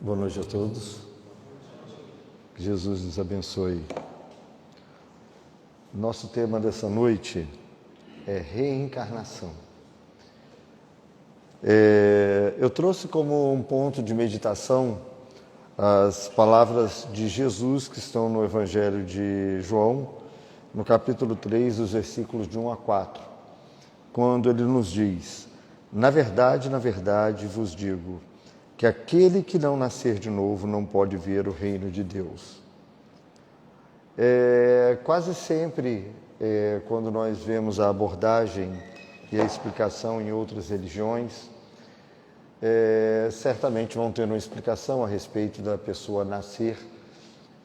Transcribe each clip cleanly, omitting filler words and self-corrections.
Boa noite a todos. Que Jesus nos abençoe. Nosso tema dessa noite é reencarnação. Eu trouxe como um ponto de meditação as palavras de Jesus que estão no Evangelho de João, no capítulo 3, os versículos de 1 a 4, quando ele nos diz: na verdade, vos digo, que aquele que não nascer de novo não pode ver o reino de Deus. Quase sempre, quando nós vemos a abordagem e a explicação em outras religiões, certamente vão ter uma explicação a respeito da pessoa nascer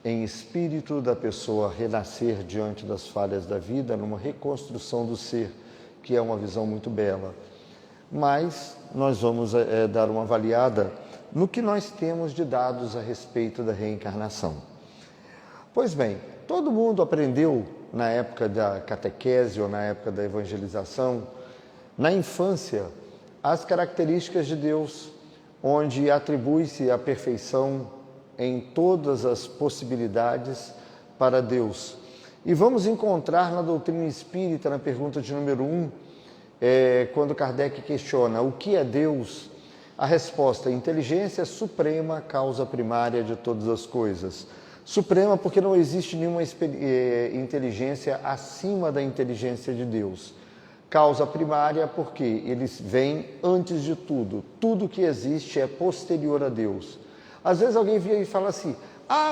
em espírito, da pessoa renascer diante das falhas da vida, numa reconstrução do ser, que é uma visão muito bela. Mas nós vamos dar uma avaliada no que nós temos de dados a respeito da reencarnação. Pois bem, todo mundo aprendeu na época da catequese ou na época da evangelização, na infância, as características de Deus, onde atribui-se a perfeição em todas as possibilidades para Deus. E vamos encontrar na doutrina espírita, na pergunta de número 1, quando Kardec questiona o que é Deus, a resposta: inteligência suprema, causa primária de todas as coisas. Suprema porque não existe nenhuma inteligência acima da inteligência de Deus. Causa primária porque eles vêm antes de tudo. Tudo que existe é posterior a Deus. Às vezes alguém vem e fala assim: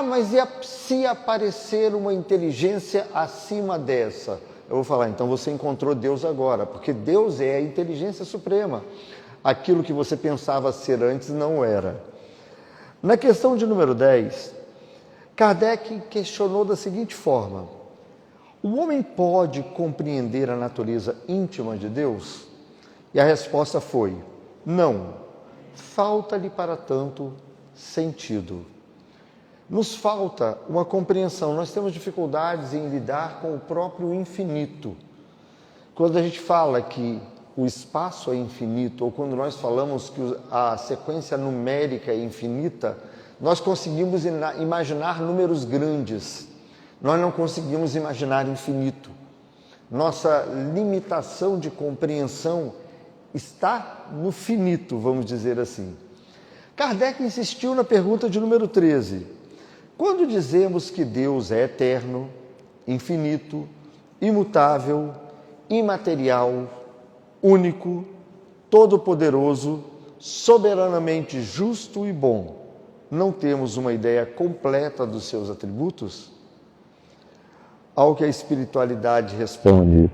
mas e se aparecer uma inteligência acima dessa? Eu vou falar: então você encontrou Deus agora, porque Deus é a inteligência suprema. Aquilo que você pensava ser antes não era. Na questão de número 10, Kardec questionou da seguinte forma: o homem pode compreender a natureza íntima de Deus? E a resposta foi: não, falta-lhe para tanto sentido. Nos falta uma compreensão, nós temos dificuldades em lidar com o próprio infinito. Quando a gente fala que o espaço é infinito, ou quando nós falamos que a sequência numérica é infinita, nós conseguimos imaginar números grandes, nós não conseguimos imaginar infinito. Nossa limitação de compreensão está no finito, vamos dizer assim. Kardec insistiu na pergunta de número 13. Quando dizemos que Deus é eterno, infinito, imutável, imaterial, único, todo-poderoso, soberanamente justo e bom, não temos uma ideia completa dos seus atributos? Ao que a espiritualidade responde: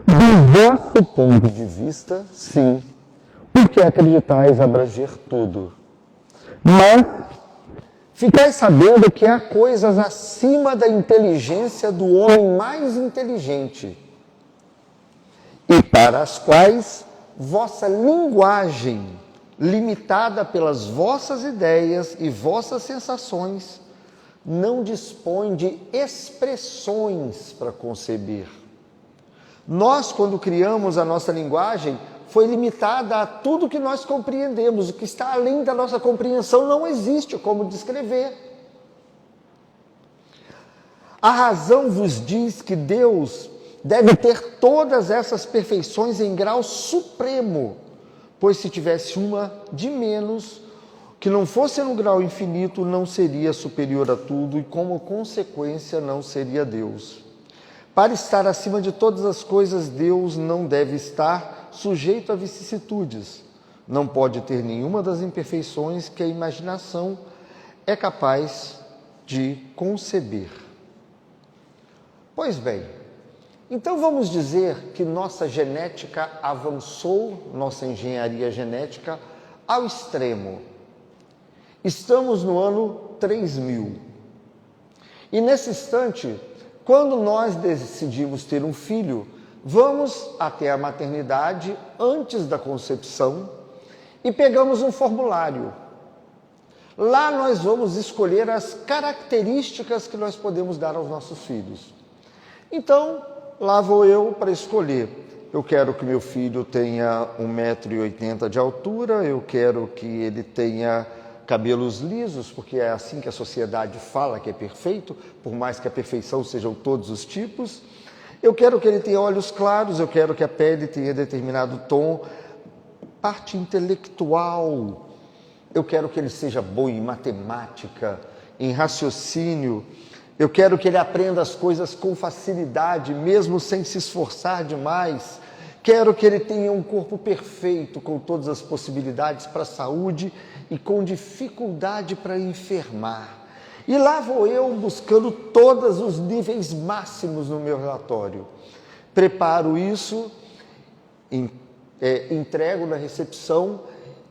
do vosso ponto de vista, sim, porque acreditais abranger tudo. Mas ficais sabendo que há coisas acima da inteligência do homem mais inteligente, e para as quais vossa linguagem, limitada pelas vossas ideias e vossas sensações, não dispõe de expressões para conceber. Nós, quando criamos a nossa linguagem, foi limitada a tudo que nós compreendemos. O que está além da nossa compreensão não existe como descrever. A razão vos diz que Deus deve ter todas essas perfeições em grau supremo, pois se tivesse uma de menos, que não fosse no grau infinito, não seria superior a tudo e, como consequência, não seria Deus. Para estar acima de todas as coisas, Deus não deve estar sujeito a vicissitudes, não pode ter nenhuma das imperfeições que a imaginação é capaz de conceber. Pois bem, então vamos dizer que nossa genética avançou, nossa engenharia genética, ao extremo. Estamos no ano 3000. E nesse instante, quando nós decidimos ter um filho, vamos até a maternidade antes da concepção e pegamos um formulário. Lá nós vamos escolher as características que nós podemos dar aos nossos filhos. Então, lá vou eu para escolher. Eu quero que meu filho tenha 1,80 m de altura, eu quero que ele tenha cabelos lisos, porque é assim que a sociedade fala que é perfeito, por mais que a perfeição sejam todos os tipos. Eu quero que ele tenha olhos claros, eu quero que a pele tenha determinado tom, parte intelectual. Eu quero que ele seja bom em matemática, em raciocínio. Eu quero que ele aprenda as coisas com facilidade, mesmo sem se esforçar demais. Quero que ele tenha um corpo perfeito, com todas as possibilidades para a saúde e com dificuldade para enfermar. E lá vou eu buscando todos os níveis máximos no meu relatório. Preparo isso, entrego na recepção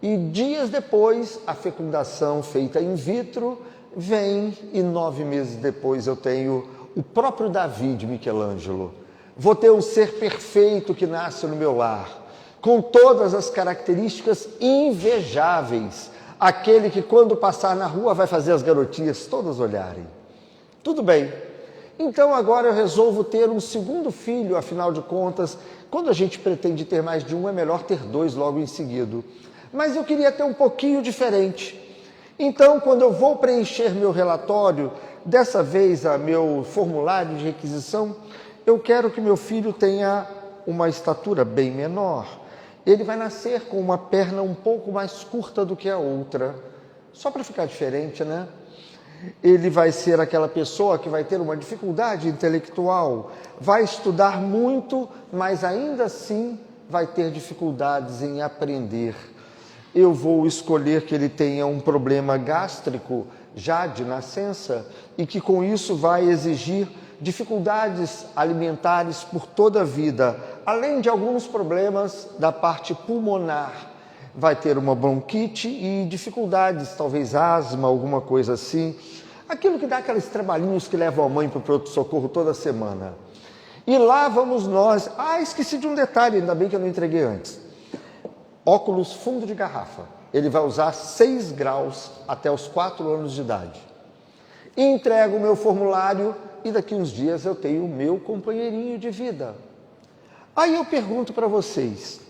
e dias depois a fecundação feita in vitro vem e 9 meses depois eu tenho o próprio Davi de Michelangelo. Vou ter um ser perfeito que nasce no meu lar, com todas as características invejáveis. Aquele que quando passar na rua vai fazer as garotinhas todas olharem. Tudo bem. Então agora eu resolvo ter um segundo filho, afinal de contas, quando a gente pretende ter mais de um, é melhor ter 2 logo em seguida. Mas eu queria ter um pouquinho diferente. Então, quando eu vou preencher meu relatório, dessa vez meu formulário de requisição, eu quero que meu filho tenha uma estatura bem menor. Ele vai nascer com uma perna um pouco mais curta do que a outra, só para ficar diferente, né? Ele vai ser aquela pessoa que vai ter uma dificuldade intelectual, vai estudar muito, mas ainda assim vai ter dificuldades em aprender. Eu vou escolher que ele tenha um problema gástrico já de nascença e que com isso vai exigir dificuldades alimentares por toda a vida, além de alguns problemas da parte pulmonar. Vai ter uma bronquite e dificuldades, talvez asma, alguma coisa assim. Aquilo que dá aqueles trabalhinhos que levam a mãe para o pronto-socorro toda semana. E lá vamos nós. Esqueci de um detalhe, ainda bem que eu não entreguei antes. Óculos fundo de garrafa. Ele vai usar 6 graus até os 4 anos de idade. Entrego o meu formulário e daqui uns dias eu tenho o meu companheirinho de vida. Aí eu pergunto para vocês,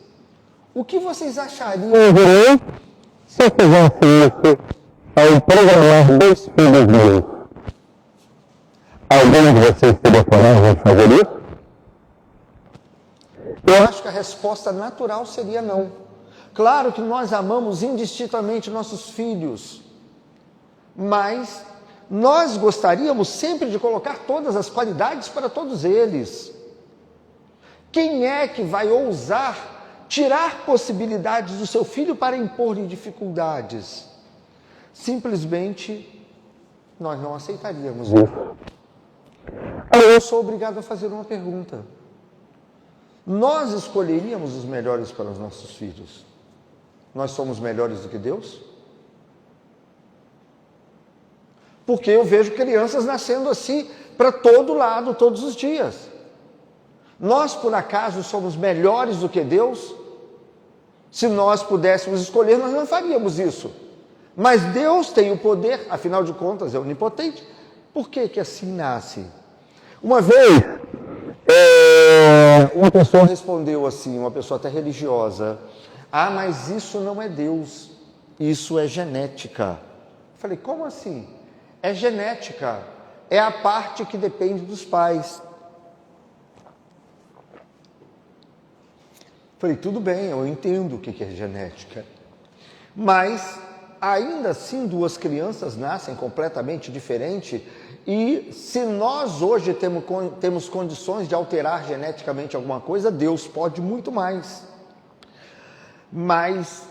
o que vocês achariam se eu fizesse isso ao programar 2 filhos meus? Alguém de vocês teria coragem de fazer isso? Eu acho que a resposta natural seria não. Claro que nós amamos indistintamente nossos filhos, mas nós gostaríamos sempre de colocar todas as qualidades para todos eles. Quem é que vai ousar tirar possibilidades do seu filho para impor-lhe dificuldades? Simplesmente, nós não aceitaríamos isso. Eu sou obrigado a fazer uma pergunta. Nós escolheríamos os melhores para os nossos filhos? Nós somos melhores do que Deus? Porque eu vejo crianças nascendo assim para todo lado, todos os dias. Nós, por acaso, somos melhores do que Deus? Se nós pudéssemos escolher, nós não faríamos isso. Mas Deus tem o poder, afinal de contas, é onipotente. Por que que assim nasce? Uma vez, uma pessoa respondeu assim, uma pessoa até religiosa, mas isso não é Deus, isso é genética. Eu falei, como assim? É genética, é a parte que depende dos pais. Falei, tudo bem, eu entendo o que é genética. Mas, ainda assim, 2 crianças nascem completamente diferentes e se nós hoje temos condições de alterar geneticamente alguma coisa, Deus pode muito mais. Mas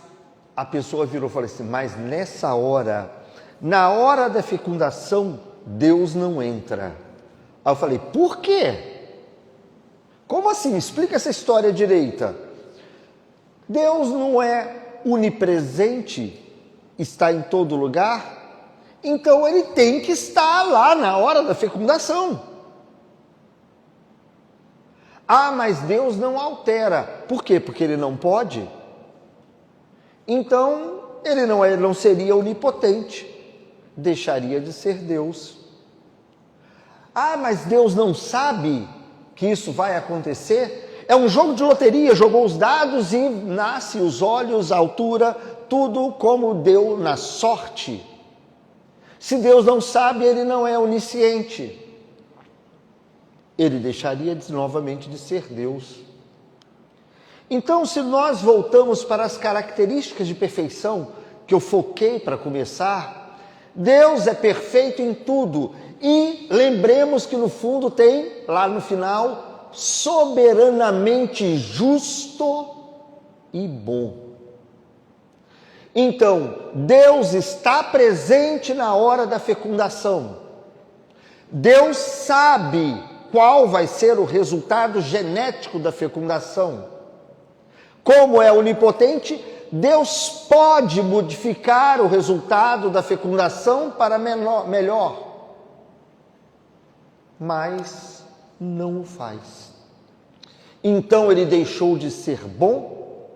a pessoa virou e falou assim, mas nessa hora, na hora da fecundação, Deus não entra. Aí eu falei, por quê? Como assim? Explica essa história direita. Deus não é onipresente, está em todo lugar, então ele tem que estar lá na hora da fecundação. Mas Deus não altera. Por quê? Porque ele não pode? Então, ele não seria onipotente, deixaria de ser Deus. Mas Deus não sabe que isso vai acontecer? É um jogo de loteria, jogou os dados e nasce os olhos, a altura, tudo como deu na sorte. Se Deus não sabe, ele não é onisciente. Ele deixaria novamente de ser Deus. Então, se nós voltamos para as características de perfeição que eu foquei para começar, Deus é perfeito em tudo. E lembremos que no fundo tem, lá no final, soberanamente justo e bom. Então, Deus está presente na hora da fecundação. Deus sabe qual vai ser o resultado genético da fecundação. Como é onipotente, Deus pode modificar o resultado da fecundação para melhor, mas não o faz. Então ele deixou de ser bom,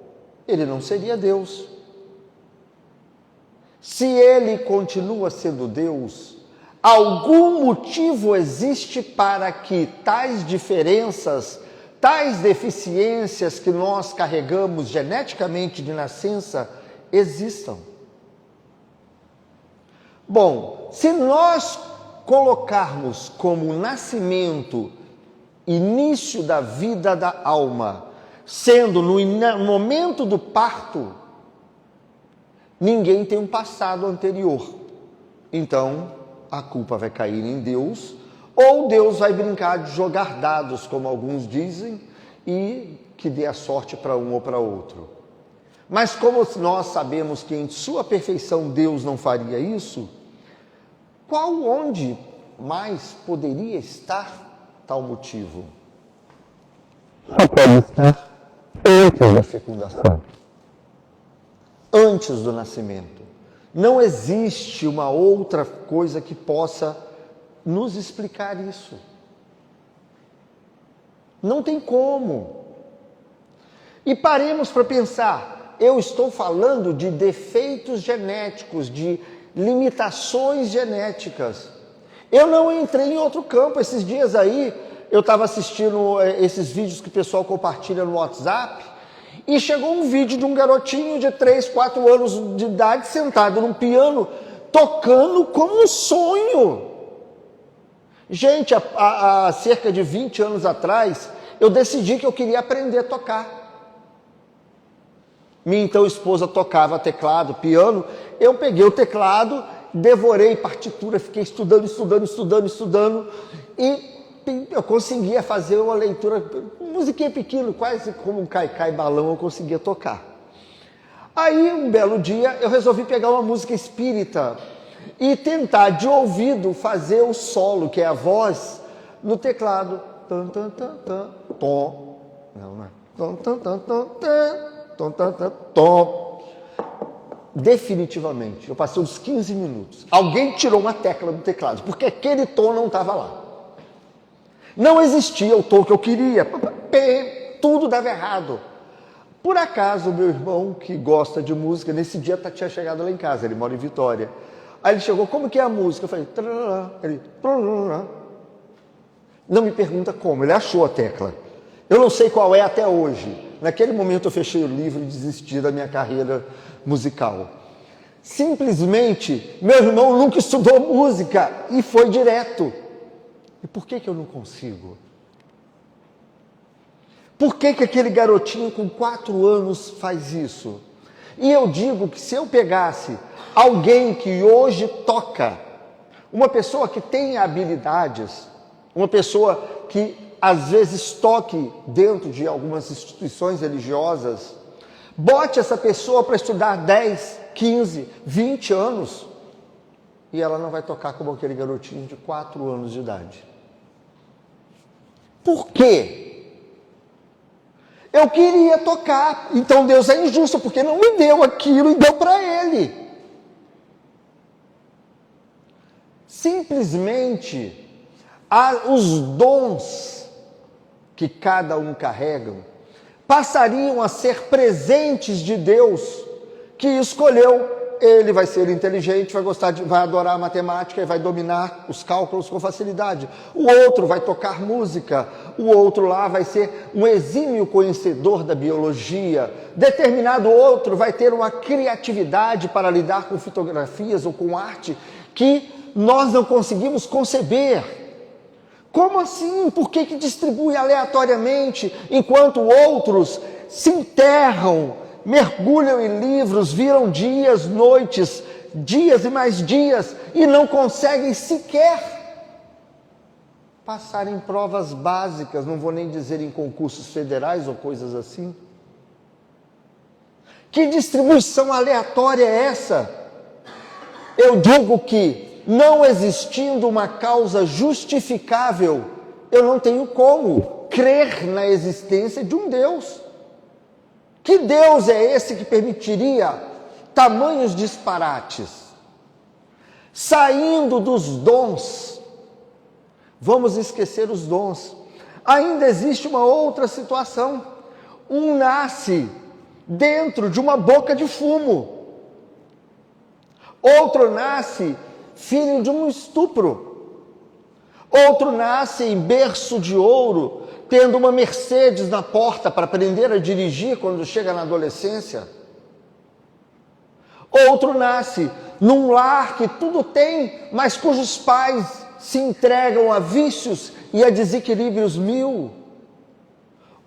ele não seria Deus. Se ele continua sendo Deus, algum motivo existe para que tais diferenças, tais deficiências que nós carregamos geneticamente de nascença existam. Bom, se nós colocarmos como nascimento, início da vida da alma, sendo no momento do parto, ninguém tem um passado anterior. Então, a culpa vai cair em Deus, ou Deus vai brincar de jogar dados, como alguns dizem, e que dê a sorte para um ou para outro. Mas como nós sabemos que em sua perfeição Deus não faria isso, onde mais poderia estar tal motivo? Só pode estar antes da fecundação. Antes do nascimento. Não existe uma outra coisa que possa nos explicar isso. Não tem como. E paremos para pensar, eu estou falando de defeitos genéticos, de limitações genéticas. Eu não entrei em outro campo. Esses dias aí, eu estava assistindo esses vídeos que o pessoal compartilha no WhatsApp, e chegou um vídeo de um garotinho de 3, 4 anos de idade sentado num piano, tocando como um sonho. Gente, há cerca de 20 anos atrás, eu decidi que eu queria aprender a tocar. Minha então esposa tocava teclado, piano, eu peguei o teclado, devorei partitura, fiquei estudando, e eu conseguia fazer uma leitura, musiquinha pequena, quase como um caicai balão, eu conseguia tocar. Aí, um belo dia, eu resolvi pegar uma música espírita e tentar, de ouvido, fazer o solo, que é a voz, no teclado. Tom, tom, tom, tom, tom. Não é. Tom, tom, tom, tom, tom, tom, tom, tom. Definitivamente, eu passei uns 15 minutos. Alguém tirou uma tecla do teclado, porque aquele tom não estava lá. Não existia o tom que eu queria, tudo dava errado. Por acaso, meu irmão, que gosta de música, nesse dia tinha chegado lá em casa, ele mora em Vitória. Aí ele chegou, como que é a música? Eu falei, ele, não me pergunta como, ele achou a tecla. Eu não sei qual é até hoje. Naquele momento eu fechei o livro e desisti da minha carreira musical. Simplesmente, meu irmão nunca estudou música e foi direto. E por que eu não consigo? Por que aquele garotinho com 4 anos faz isso? E eu digo que se eu pegasse alguém que hoje toca, uma pessoa que tem habilidades, uma pessoa que às vezes toque dentro de algumas instituições religiosas, bote essa pessoa para estudar 10, 15, 20 anos e ela não vai tocar como aquele garotinho de 4 anos de idade. Por quê? Eu queria tocar, então Deus é injusto, porque não me deu aquilo e deu para ele. Simplesmente, os dons que cada um carrega passariam a ser presentes de Deus, que escolheu ele vai ser inteligente, vai adorar a matemática e vai dominar os cálculos com facilidade. O outro vai tocar música, o outro lá vai ser um exímio conhecedor da biologia. Determinado outro vai ter uma criatividade para lidar com fotografias ou com arte que nós não conseguimos conceber. Como assim? Por que distribui aleatoriamente, enquanto outros se enterram, mergulham em livros, viram dias, noites, dias e mais dias, e não conseguem sequer passar em provas básicas, não vou nem dizer em concursos federais ou coisas assim? Que distribuição aleatória é essa? Eu digo que, não existindo uma causa justificável, eu não tenho como crer na existência de um Deus. Que Deus é esse que permitiria tamanhos disparates? Saindo dos dons, vamos esquecer os dons. Ainda existe uma outra situação. Um nasce dentro de uma boca de fumo. Outro nasce filho de um estupro. Outro nasce em berço de ouro, tendo uma Mercedes na porta para aprender a dirigir quando chega na adolescência. Outro nasce num lar que tudo tem, mas cujos pais se entregam a vícios e a desequilíbrios mil.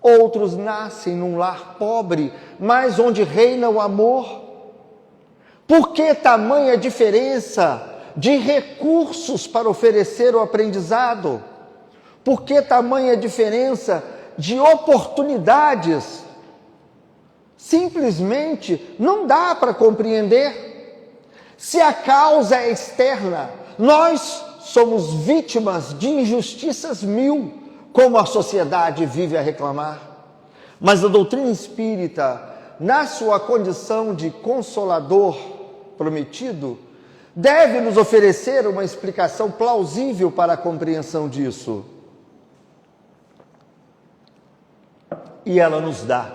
Outros nascem num lar pobre, mas onde reina o amor. Por que tamanha diferença de recursos para oferecer o aprendizado? Por que tamanha diferença de oportunidades? Simplesmente não dá para compreender. Se a causa é externa, nós somos vítimas de injustiças mil, como a sociedade vive a reclamar. Mas a doutrina espírita, na sua condição de consolador prometido, deve nos oferecer uma explicação plausível para a compreensão disso. E ela nos dá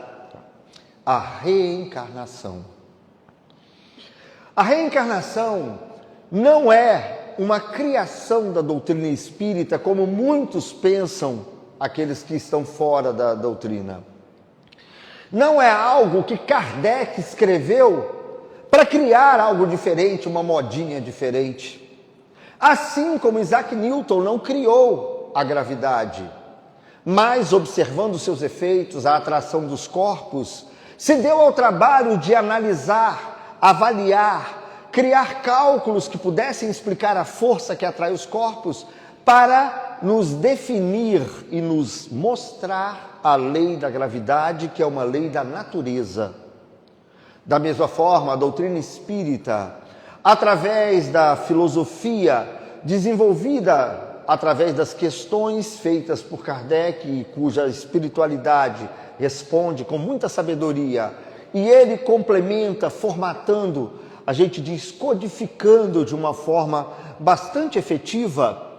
a reencarnação. A reencarnação não é uma criação da doutrina espírita, como muitos pensam, aqueles que estão fora da doutrina. Não é algo que Kardec escreveu para criar algo diferente, uma modinha diferente. Assim como Isaac Newton não criou a gravidade, mas observando seus efeitos, a atração dos corpos, se deu ao trabalho de analisar, avaliar, criar cálculos que pudessem explicar a força que atrai os corpos, para nos definir e nos mostrar a lei da gravidade, que é uma lei da natureza. Da mesma forma, a doutrina espírita, através da filosofia desenvolvida através das questões feitas por Kardec, cuja espiritualidade responde com muita sabedoria, e ele complementa, formatando, a gente diz, codificando de uma forma bastante efetiva,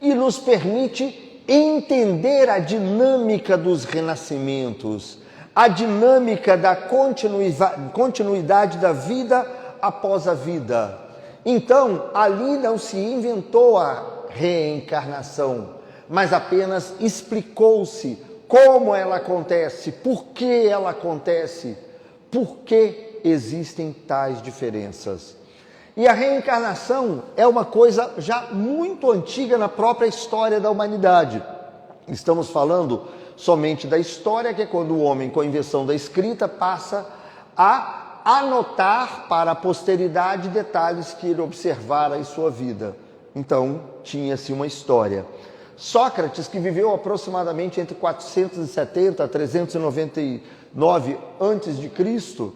e nos permite entender a dinâmica dos renascimentos, a dinâmica da continuidade da vida após a vida. Então, ali não se inventou a reencarnação, mas apenas explicou-se como ela acontece, por que ela acontece, por que existem tais diferenças. E a reencarnação é uma coisa já muito antiga na própria história da humanidade. Estamos falando somente da história, que é quando o homem, com a invenção da escrita, passa a anotar para a posteridade detalhes que ele observara em sua vida. Então, tinha-se uma história. Sócrates, que viveu aproximadamente entre 470 a 399 a.C.,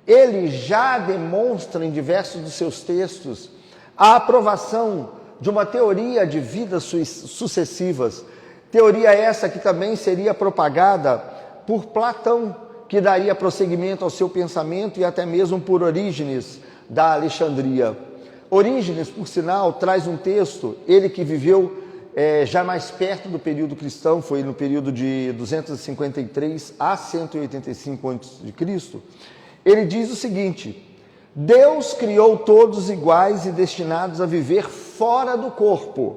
ele já demonstra em diversos dos seus textos a aprovação de uma teoria de vidas sucessivas. Teoria essa que também seria propagada por Platão, que daria prosseguimento ao seu pensamento, e até mesmo por Orígenes, da Alexandria. Orígenes, por sinal, traz um texto, ele que viveu já mais perto do período cristão, foi no período de 253 a 185 a.C., ele diz o seguinte: Deus criou todos iguais e destinados a viver fora do corpo.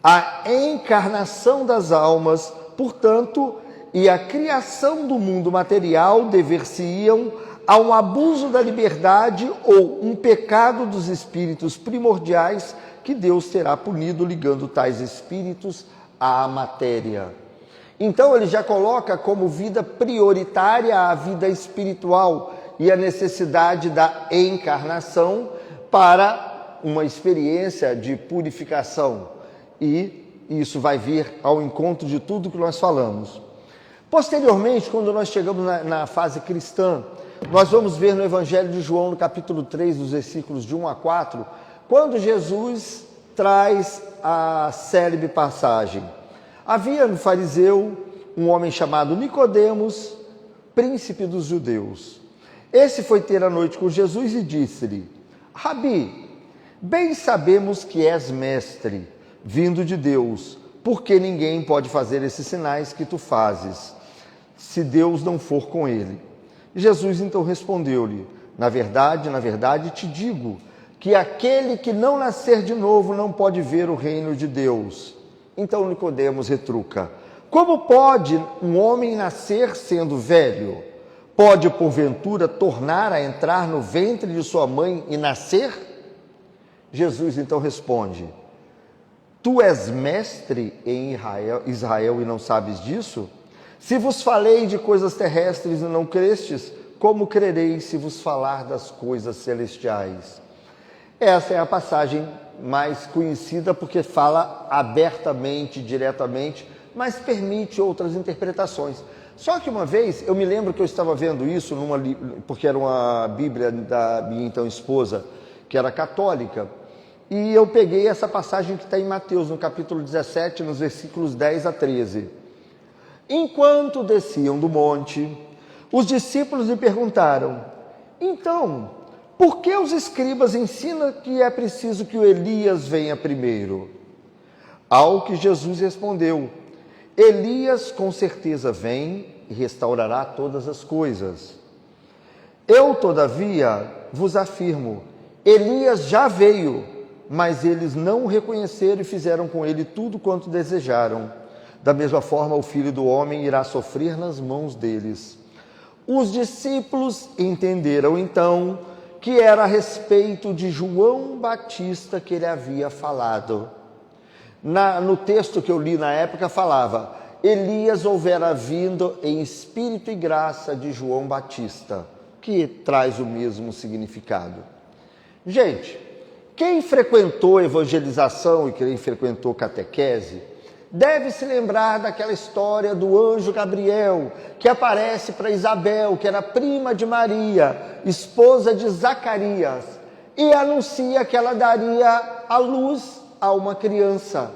A encarnação das almas, portanto, e a criação do mundo material dever-se-iam a um abuso da liberdade ou um pecado dos espíritos primordiais que Deus terá punido ligando tais espíritos à matéria. Então ele já coloca como vida prioritária a vida espiritual e a necessidade da encarnação para uma experiência de purificação. E isso vai vir ao encontro de tudo que nós falamos. Posteriormente, quando nós chegamos na fase cristã, nós vamos ver no Evangelho de João, no capítulo 3, dos versículos de 1 a 4, quando Jesus traz a célebre passagem. Havia no fariseu um homem chamado Nicodemos, príncipe dos judeus. Esse foi ter a noite com Jesus e disse-lhe: Rabi, bem sabemos que és mestre, vindo de Deus, porque ninguém pode fazer esses sinais que tu fazes, se Deus não for com ele. Jesus então respondeu-lhe: na verdade te digo, que aquele que não nascer de novo não pode ver o reino de Deus. Então Nicodemos retruca: como pode um homem nascer sendo velho? Pode, porventura, tornar a entrar no ventre de sua mãe e nascer? Jesus então responde: tu és mestre em Israel e não sabes disso? Se vos falei de coisas terrestres e não crestes, como crereis se vos falar das coisas celestiais? Essa é a passagem mais conhecida porque fala abertamente, diretamente, mas permite outras interpretações. Só que uma vez, eu me lembro que eu estava vendo isso, porque era uma Bíblia da minha então esposa, que era católica, e eu peguei essa passagem que está em Mateus, no capítulo 17, nos versículos 10 a 13. Enquanto desciam do monte, os discípulos lhe perguntaram: então, por que os escribas ensinam que é preciso que o Elias venha primeiro? Ao que Jesus respondeu: Elias com certeza vem e restaurará todas as coisas. Eu, todavia, vos afirmo, Elias já veio, mas eles não o reconheceram e fizeram com ele tudo quanto desejaram. Da mesma forma, o Filho do Homem irá sofrer nas mãos deles. Os discípulos entenderam então que era a respeito de João Batista que ele havia falado. No texto que eu li na época falava: Elias houvera vindo em espírito e graça de João Batista, que traz o mesmo significado. Gente, quem frequentou evangelização e quem frequentou catequese deve se lembrar daquela história do anjo Gabriel, que aparece para Isabel, que era prima de Maria, esposa de Zacarias, e anuncia que ela daria à luz a uma criança.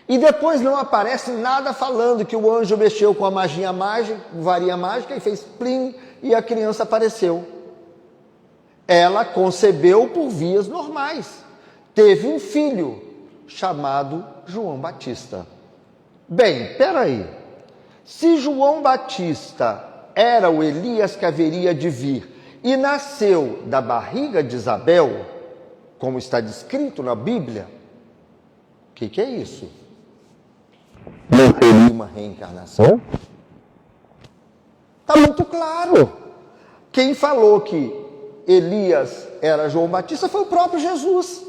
E depois não aparece nada falando que o anjo mexeu com a varinha mágica e fez plim, e a criança apareceu. Ela concebeu por vias normais. Teve um filho chamado João Batista. Bem, peraí. Se João Batista era o Elias que haveria de vir e nasceu da barriga de Isabel, como está descrito na Bíblia, o que é isso? Não seria uma reencarnação? Está muito claro. Quem falou que Elias era João Batista foi o próprio Jesus.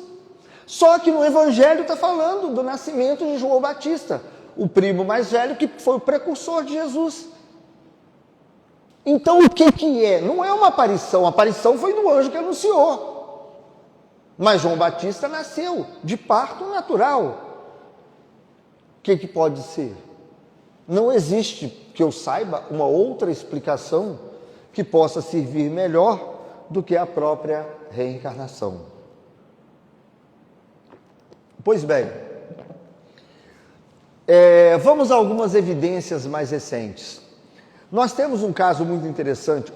Só que no Evangelho está falando do nascimento de João Batista, o primo mais velho que foi o precursor de Jesus. Então o que é? Não é uma aparição, a aparição foi do anjo que anunciou. Mas João Batista nasceu de parto natural. O que pode ser? Não existe, que eu saiba, uma outra explicação que possa servir melhor do que a própria reencarnação. Pois bem, vamos a algumas evidências mais recentes. Nós temos um caso muito interessante,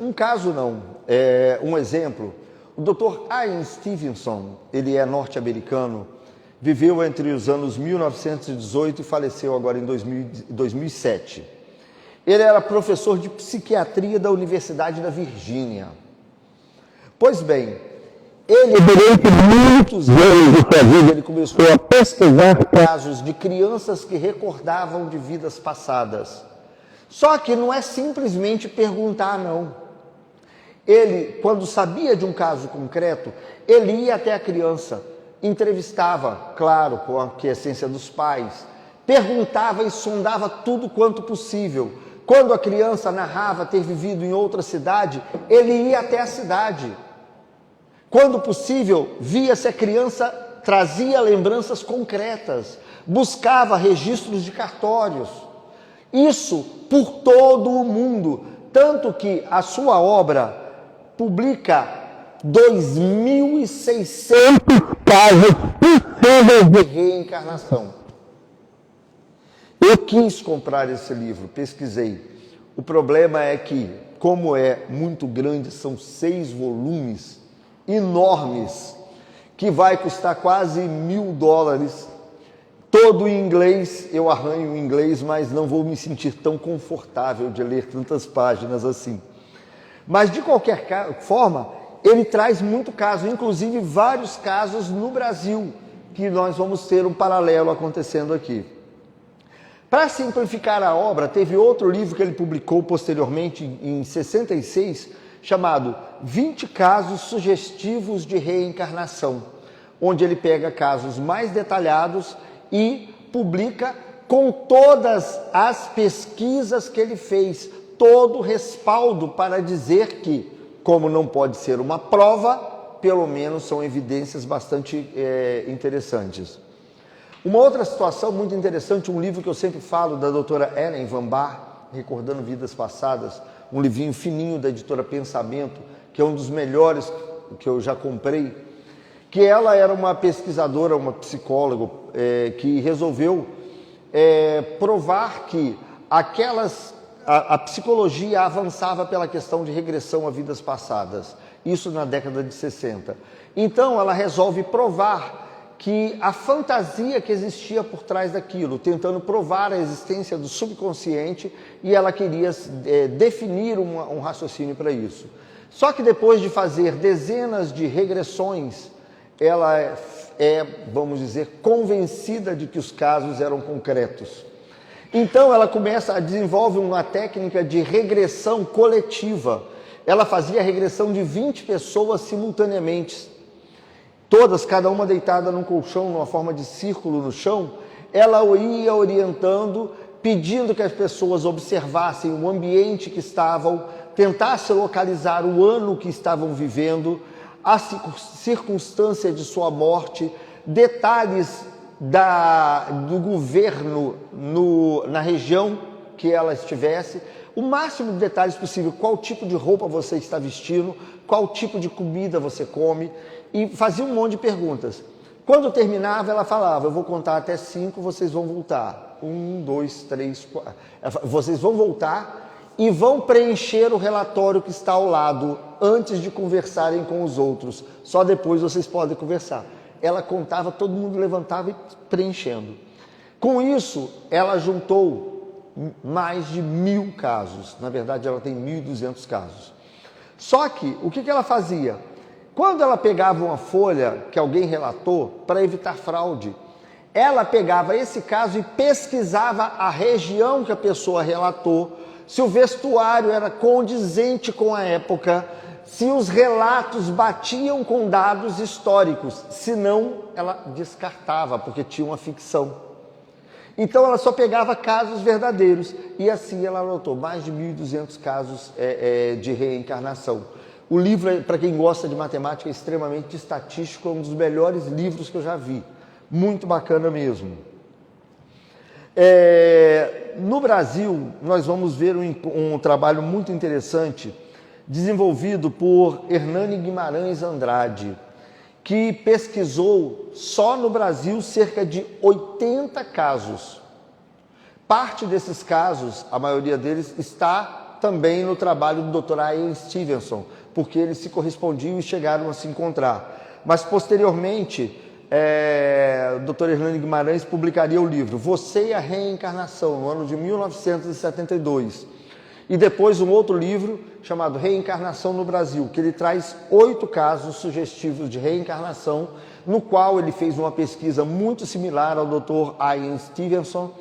um exemplo. O Dr. Ian Stevenson, ele é norte-americano, viveu entre os anos 1918 e faleceu agora em 2007. Ele era professor de psiquiatria da Universidade da Virgínia. Pois bem, ele, durante muitos anos de sua vida, ele começou a pesquisar casos de crianças que recordavam de vidas passadas. Só que não é simplesmente perguntar, não. Ele, quando sabia de um caso concreto, ele ia até a criança, entrevistava, claro, com a aquiescência dos pais, perguntava e sondava tudo quanto possível. Quando a criança narrava ter vivido em outra cidade, ele ia até a cidade. Quando possível, via se a criança trazia lembranças concretas, buscava registros de cartórios. Isso por todo o mundo, tanto que a sua obra publica 2.600 casos possíveis de reencarnação. Eu quis comprar esse livro, pesquisei. O problema é que, como é muito grande, são 6 volumes enormes, que vai custar quase $1.000, todo em inglês. Eu arranho em inglês, mas não vou me sentir tão confortável de ler tantas páginas assim. Mas de qualquer forma, ele traz muito caso, inclusive vários casos no Brasil, que nós vamos ter um paralelo acontecendo aqui. Para simplificar a obra, teve outro livro que ele publicou posteriormente, em 66, chamado 20 casos sugestivos de reencarnação, onde ele pega casos mais detalhados e publica com todas as pesquisas que ele fez, todo o respaldo para dizer que, como não pode ser uma prova, pelo menos são evidências bastante interessantes. Uma outra situação muito interessante, um livro que eu sempre falo, da doutora Ellen Van Baar, Recordando Vidas Passadas, um livrinho fininho da editora Pensamento, que é um dos melhores que eu já comprei, que ela era uma pesquisadora, uma psicóloga, que resolveu provar que a psicologia avançava pela questão de regressão a vidas passadas, isso na década de 60. Então ela resolve provar que a fantasia que existia por trás daquilo, tentando provar a existência do subconsciente, e ela queria definir um raciocínio para isso. Só que depois de fazer dezenas de regressões, ela vamos dizer, convencida de que os casos eram concretos. Então ela desenvolve uma técnica de regressão coletiva. Ela fazia a regressão de 20 pessoas simultaneamente. Todas, cada uma deitada num colchão, numa forma de círculo no chão, ela ia orientando, pedindo que as pessoas observassem o ambiente que estavam, tentassem localizar o ano que estavam vivendo, a circunstância de sua morte, detalhes do governo na região que ela estivesse, o máximo de detalhes possível, qual tipo de roupa você está vestindo, qual tipo de comida você come, e fazia um monte de perguntas. Quando terminava, ela falava, eu vou contar até 5, vocês vão voltar. 1, 2, 3, 4. Vocês vão voltar e vão preencher o relatório que está ao lado, antes de conversarem com os outros. Só depois vocês podem conversar. Ela contava, todo mundo levantava e preenchendo. Com isso, ela juntou mais de 1.000 casos. Na verdade, ela tem 1.200 casos. Só que, o que ela fazia? Quando ela pegava uma folha que alguém relatou, para evitar fraude, ela pegava esse caso e pesquisava a região que a pessoa relatou, se o vestuário era condizente com a época, se os relatos batiam com dados históricos, senão ela descartava, porque tinha uma ficção. Então ela só pegava casos verdadeiros, e assim ela anotou mais de 1.200 casos de reencarnação. O livro, para quem gosta de matemática, é extremamente estatístico, é um dos melhores livros que eu já vi. Muito bacana mesmo. No Brasil, nós vamos ver um trabalho muito interessante, desenvolvido por Hernani Guimarães Andrade, que pesquisou só no Brasil cerca de 80 casos. Parte desses casos, a maioria deles, está também no trabalho do Dr. Ian Stevenson, porque eles se correspondiam e chegaram a se encontrar. Mas, posteriormente, o Dr. Hernani Guimarães publicaria o livro Você e a Reencarnação, no ano de 1972. E depois um outro livro chamado Reencarnação no Brasil, que ele traz 8 casos sugestivos de reencarnação, no qual ele fez uma pesquisa muito similar ao Dr. Ian Stevenson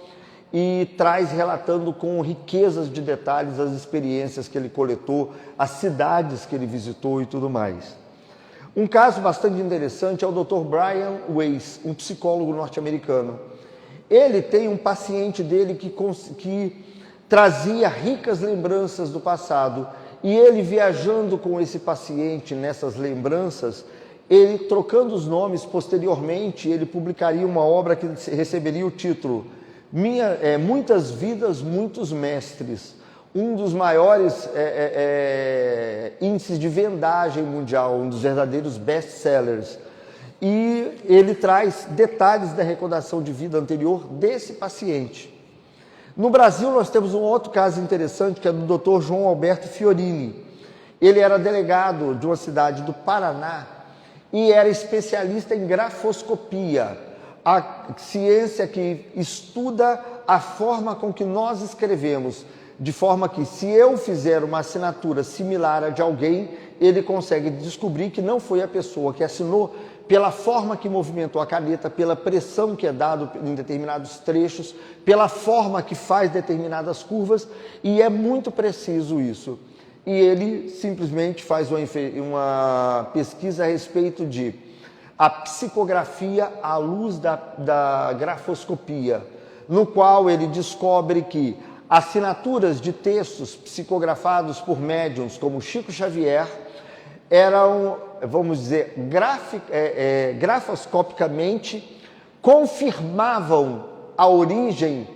e traz relatando com riquezas de detalhes as experiências que ele coletou, as cidades que ele visitou e tudo mais. Um caso bastante interessante é o Dr. Brian Weiss, um psicólogo norte-americano. Ele tem um paciente dele que trazia ricas lembranças do passado, e ele viajando com esse paciente nessas lembranças, ele trocando os nomes, posteriormente ele publicaria uma obra que receberia o título Muitas Vidas, Muitos Mestres, um dos maiores índices de vendagem mundial, um dos verdadeiros best-sellers. E ele traz detalhes da recordação de vida anterior desse paciente. No Brasil, nós temos um outro caso interessante, que é do Dr. João Alberto Fiorini. Ele era delegado de uma cidade do Paraná e era especialista em grafoscopia, a ciência que estuda a forma com que nós escrevemos, de forma que, se eu fizer uma assinatura similar à de alguém, ele consegue descobrir que não foi a pessoa que assinou, pela forma que movimentou a caneta, pela pressão que é dada em determinados trechos, pela forma que faz determinadas curvas, e é muito preciso isso. E ele simplesmente faz uma pesquisa a respeito de a psicografia à luz da grafoscopia, no qual ele descobre que assinaturas de textos psicografados por médiuns como Chico Xavier eram, vamos dizer, grafoscopicamente confirmavam a origem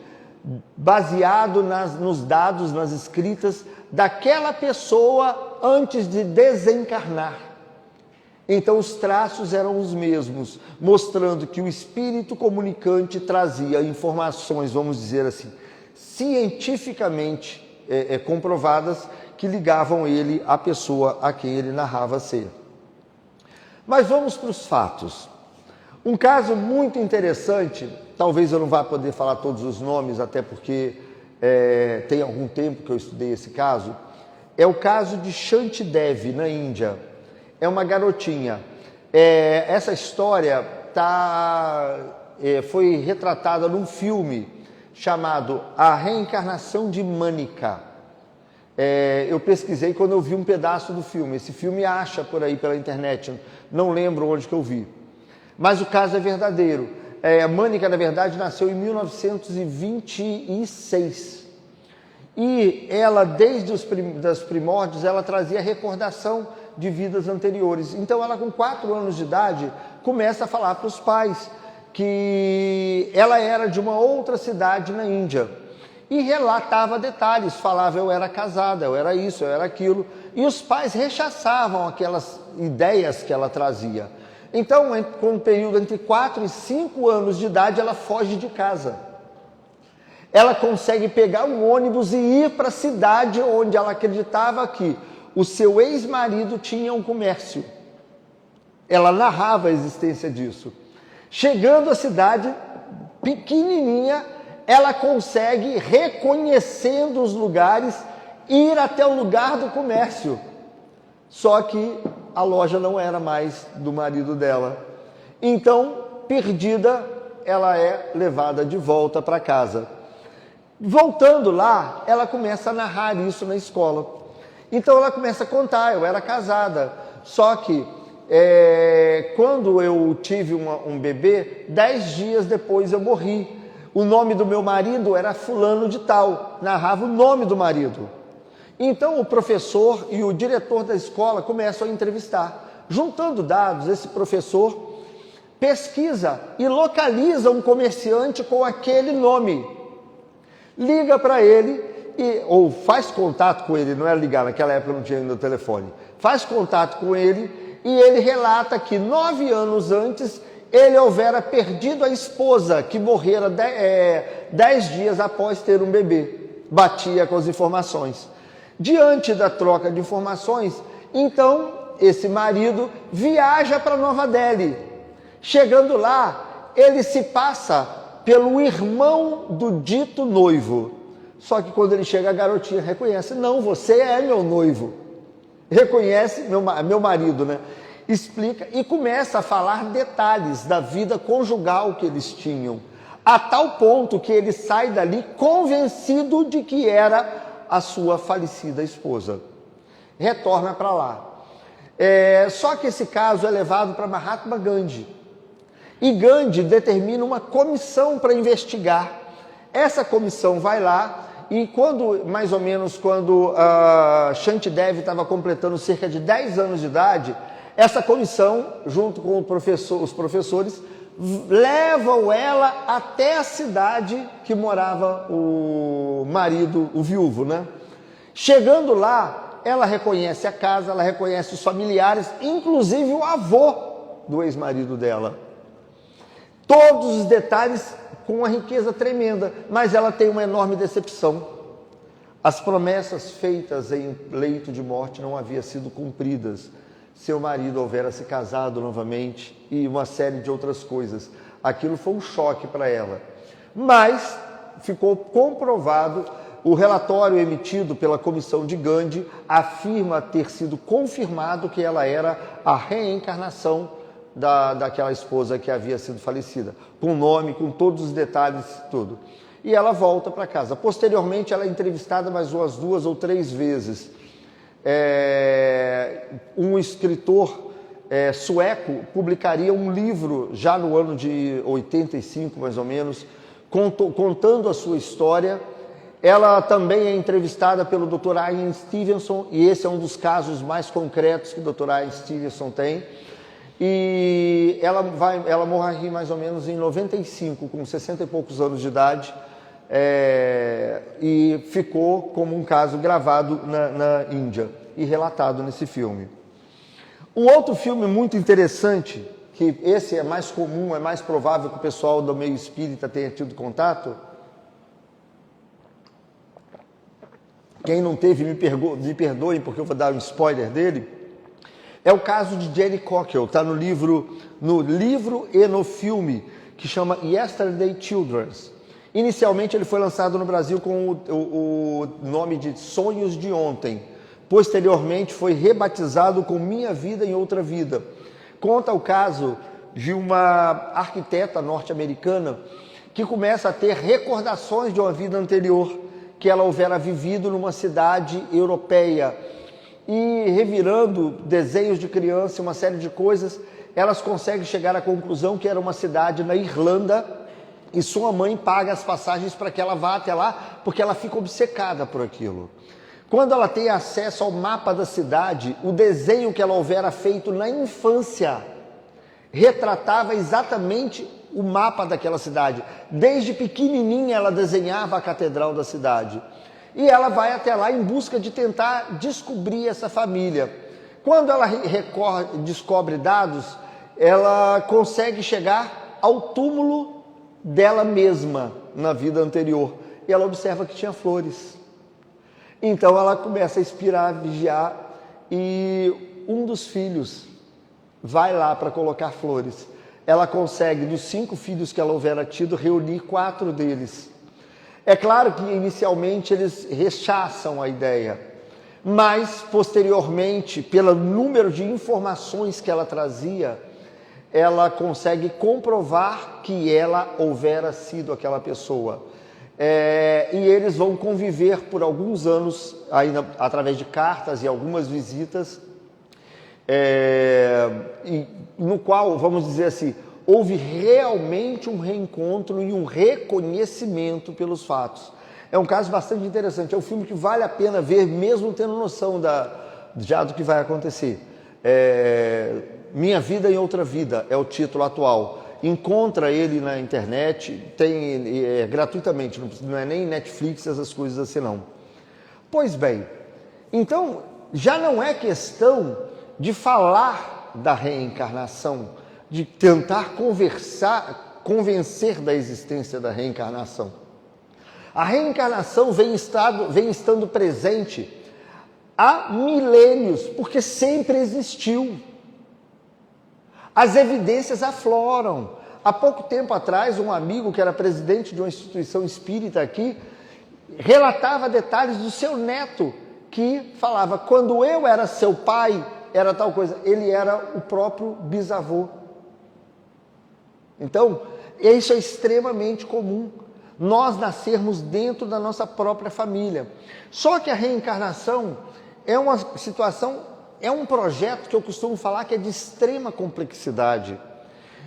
baseado nos dados, nas escritas daquela pessoa antes de desencarnar. Então os traços eram os mesmos, mostrando que o espírito comunicante trazia informações, vamos dizer assim, cientificamente comprovadas, que ligavam ele à pessoa a quem ele narrava ser. Mas vamos para os fatos. Um caso muito interessante, talvez eu não vá poder falar todos os nomes, até porque tem algum tempo que eu estudei esse caso, é o caso de Shanti Devi, na Índia. É uma garotinha. Essa história foi retratada num filme chamado A Reencarnação de Manika. Eu pesquisei quando eu vi um pedaço do filme. Esse filme acha por aí pela internet, não lembro onde que eu vi. Mas o caso é verdadeiro. A Manika, na verdade, nasceu em 1926. E ela, desde os primórdios, ela trazia recordação de vidas anteriores. Então, ela com 4 anos de idade, começa a falar para os pais que ela era de uma outra cidade na Índia. E relatava detalhes, falava: eu era casada, eu era isso, eu era aquilo. E os pais rechaçavam aquelas ideias que ela trazia. Então, com um período entre 4 e 5 anos de idade, ela foge de casa. Ela consegue pegar um ônibus e ir para a cidade onde ela acreditava que o seu ex-marido tinha um comércio. Ela narrava a existência disso. Chegando à cidade, pequenininha, ela consegue, reconhecendo os lugares, ir até o lugar do comércio. Só que a loja não era mais do marido dela. Então, perdida, ela é levada de volta para casa. Voltando lá, ela começa a narrar isso na escola. Então ela começa a contar: eu era casada, só que quando eu tive um bebê, 10 dias depois eu morri. O nome do meu marido era fulano de tal, narrava o nome do marido. Então o professor e o diretor da escola começam a entrevistar. Juntando dados, esse professor pesquisa e localiza um comerciante com aquele nome. Liga para ele, ou faz contato com ele, não era ligar, naquela época não tinha ainda o telefone. Faz contato com ele e ele relata que 9 anos antes ele houvera perdido a esposa, que morrera 10 dias após ter um bebê. Batia com as informações. Diante da troca de informações, então esse marido viaja para Nova Delhi. Chegando lá, ele se passa pelo irmão do dito noivo. Só que quando ele chega, a garotinha reconhece, não, você é meu noivo. Reconhece meu marido, né? Explica e começa a falar detalhes da vida conjugal que eles tinham, a tal ponto que ele sai dali convencido de que era a sua falecida esposa. Retorna para lá. Só que esse caso é levado para Mahatma Gandhi. E Gandhi determina uma comissão para investigar. Essa comissão vai lá e mais ou menos quando Shantidev estava completando cerca de 10 anos de idade, essa comissão, junto com os professores, levam ela até a cidade que morava o marido, o viúvo, né? Chegando lá, ela reconhece a casa, ela reconhece os familiares, inclusive o avô do ex-marido dela. Todos os detalhes com uma riqueza tremenda, mas ela tem uma enorme decepção. As promessas feitas em leito de morte não haviam sido cumpridas. Seu marido houvera se casado novamente e uma série de outras coisas. Aquilo foi um choque para ela. Mas ficou comprovado, o relatório emitido pela comissão de Gandhi afirma ter sido confirmado que ela era a reencarnação daquela esposa que havia sido falecida, com nome, com todos os detalhes, tudo. E ela volta para casa. Posteriormente, ela é entrevistada mais umas 2 ou 3 vezes. Um escritor sueco publicaria um livro, já no ano de 85, mais ou menos, contando a sua história. Ela também é entrevistada pelo Dr. Ian Stevenson, e esse é um dos casos mais concretos que o Dr. Ian Stevenson tem. E ela morre mais ou menos em 95, com 60 e poucos anos de idade, e ficou como um caso gravado na Índia e relatado nesse filme. Um outro filme muito interessante, que esse é mais comum, é mais provável que o pessoal do meio espírita tenha tido contato. Quem não teve, me perdoem, porque eu vou dar um spoiler dele. É o caso de Jenny Cockell, está no livro e no filme, que chama Yesterday Children. Inicialmente ele foi lançado no Brasil com o nome de Sonhos de Ontem. Posteriormente foi rebatizado com Minha Vida em Outra Vida. Conta o caso de uma arquiteta norte-americana que começa a ter recordações de uma vida anterior, que ela houvera vivido numa cidade europeia. E revirando desenhos de criança, uma série de coisas, elas conseguem chegar à conclusão que era uma cidade na Irlanda, e sua mãe paga as passagens para que ela vá até lá, porque ela fica obcecada por aquilo. Quando ela tem acesso ao mapa da cidade, o desenho que ela houvera feito na infância retratava exatamente o mapa daquela cidade. Desde pequenininha ela desenhava a catedral da cidade. E ela vai até lá em busca de tentar descobrir essa família. Quando ela descobre dados, ela consegue chegar ao túmulo dela mesma na vida anterior. E ela observa que tinha flores. Então ela começa a inspirar, a vigiar, e um dos filhos vai lá para colocar flores. Ela consegue, dos 5 filhos que ela houvera tido, reunir 4 deles. É claro que inicialmente eles rechaçam a ideia, mas posteriormente, pelo número de informações que ela trazia, ela consegue comprovar que ela houvera sido aquela pessoa. E eles vão conviver por alguns anos, ainda através de cartas e algumas visitas, no qual, vamos dizer assim, houve realmente um reencontro e um reconhecimento pelos fatos. É um caso bastante interessante, é um filme que vale a pena ver, mesmo tendo noção já do que vai acontecer. Minha Vida em Outra Vida é o título atual. Encontra ele na internet, tem gratuitamente, não é nem Netflix, essas coisas assim não. Pois bem, então já não é questão de falar da reencarnação, de tentar convencer da existência da reencarnação. A reencarnação vem estando presente há milênios, porque sempre existiu. As evidências afloram. Há pouco tempo atrás, um amigo que era presidente de uma instituição espírita aqui, relatava detalhes do seu neto, que falava, quando eu era seu pai, era tal coisa. Ele era o próprio bisavô. Então, isso é extremamente comum, nós nascermos dentro da nossa própria família. Só que a reencarnação é uma situação, é um projeto que eu costumo falar que é de extrema complexidade.